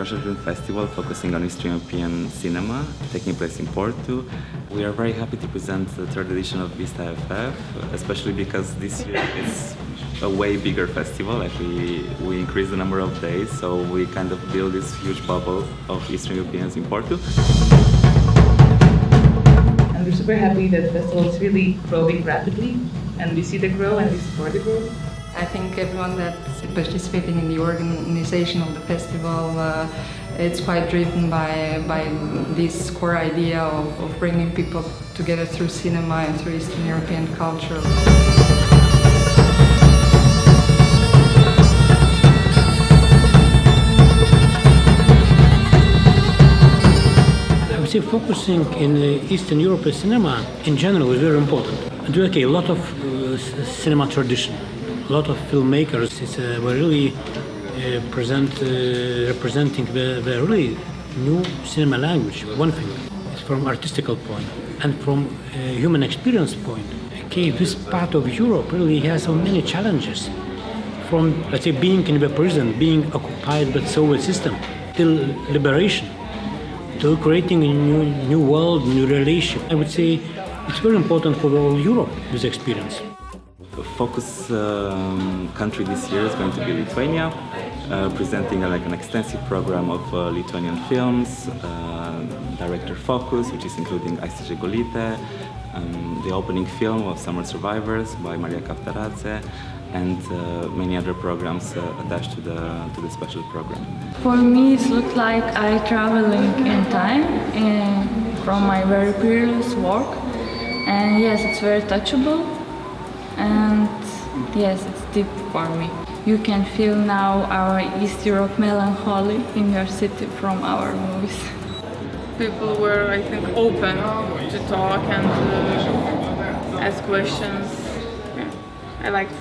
international film festival focusing on Eastern European cinema, taking place in Porto. We are very happy to present the third edition of Vista FF, especially because this year it's a way bigger festival. Like we increased the number of days, so we kind of build this huge bubble of Eastern Europeans in Porto. And we're super happy that the festival is really growing rapidly, and we see the growth and we support the growth. I think everyone that's participating in the organization of the festival, it's quite driven by this core idea of bringing people together through cinema and through Eastern European culture. I would say focusing in Eastern European cinema in general is very important. There is a lot of cinema tradition. A lot of filmmakers were really representing the really new cinema language. One thing is from artistical point and from human experience point. Okay, this part of Europe really has so many challenges. From, let's say, being in the prison, being occupied by the Soviet system, till liberation, to creating a new world, new relation. I would say it's very important for all Europe, this experience. The focus country this year is going to be Lithuania, presenting like an extensive program of Lithuanian films, director focus, which is including Aistė Žegulytė, the opening film of Summer Survivors by Maria Kaftaradze, and many other programs attached to the special program. For me, it looks like I traveling in time from my very previous work, and yes, it's very touchable. And yes, it's deep for me. You can feel now our East Europe melancholy in your city from our movies. People were, I think, open to talk and ask questions. Yeah, I liked it.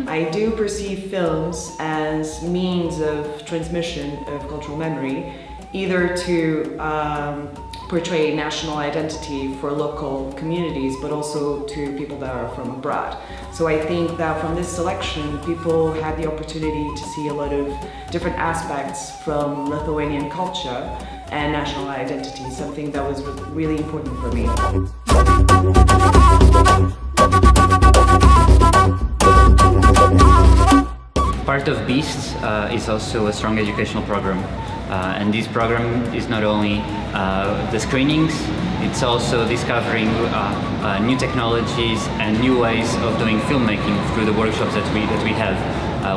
I do perceive films as means of transmission of cultural memory, either to portray national identity for local communities, but also to people that are from abroad. So I think that from this selection, people had the opportunity to see a lot of different aspects from Lithuanian culture and national identity, something that was really important for me. Part of Beasts is also a strong educational program. And this program is not only the screenings, it's also discovering new technologies and new ways of doing filmmaking through the workshops that we have.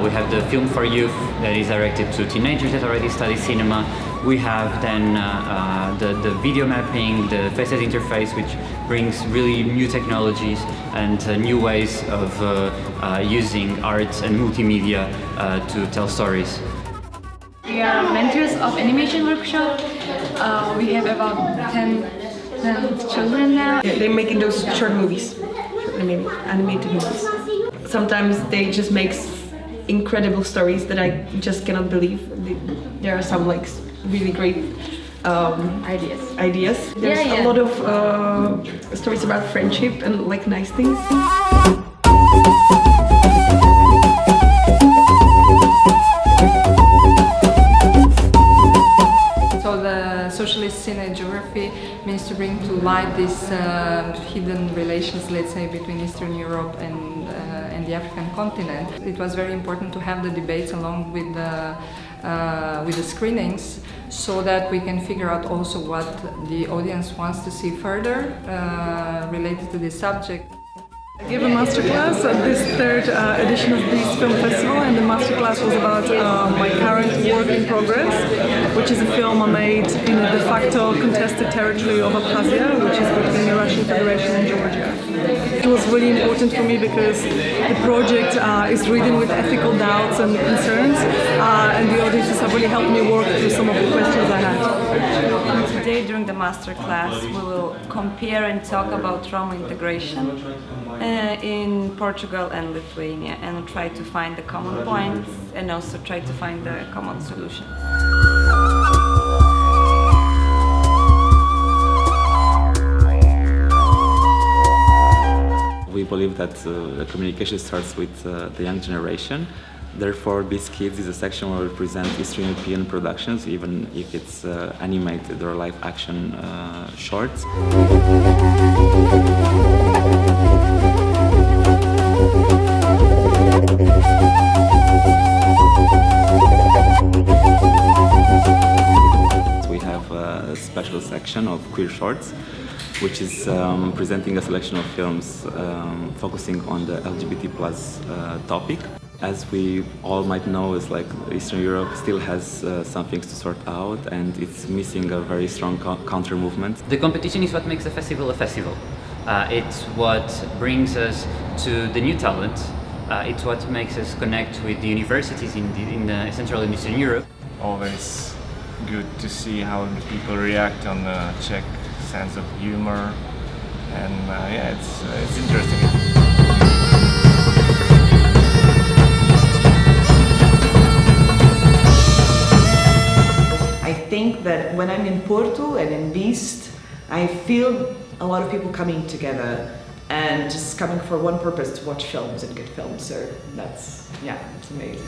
We have the Film for Youth that is directed to teenagers that already study cinema. We have then the video mapping, the faces interface, which brings really new technologies and new ways of using arts and multimedia to tell stories. We are mentors of animation workshop. We have about 10 children now. They're making those short movies, animated movies. Sometimes they just make incredible stories that I just cannot believe. There are some like really great ideas. There's a lot of stories about friendship and like nice things. Socialist cinematography means to bring to light these hidden relations, let's say, between Eastern Europe and the African continent. It was very important to have the debates along with the screenings, so that we can figure out also what the audience wants to see further related to this subject. I gave a masterclass at this third edition of the Film Festival, and the masterclass was about my current work in progress, which is a film I made in a de facto contested territory of Abkhazia, which is between the Russian Federation and Georgia. It was really important for me because the project is written with ethical doubts and concerns, and the audiences have really helped me work through some of the questions I had. Today, during the masterclass, we will compare and talk about Roma integration in Portugal and Lithuania, and try to find the common points and also try to find the common solutions. We believe that the communication starts with the young generation, Therefore, Beast Kids is a section where we present Eastern European productions, even if it's animated or live action shorts. We have a special section of queer shorts, which is presenting a selection of films focusing on the LGBT plus topic. As we all might know, is like Eastern Europe still has some things to sort out, and it's missing a very strong counter movement. The competition is what makes a festival a festival. It's what brings us to the new talent. It's what makes us connect with the universities in the Central and Eastern Europe. Always good to see how the people react on the Czech sense of humor, and yeah, it's interesting. I think that when I'm in Porto and in Beast, I feel a lot of people coming together and just coming for one purpose, to watch films and good films. So that's, yeah, it's amazing.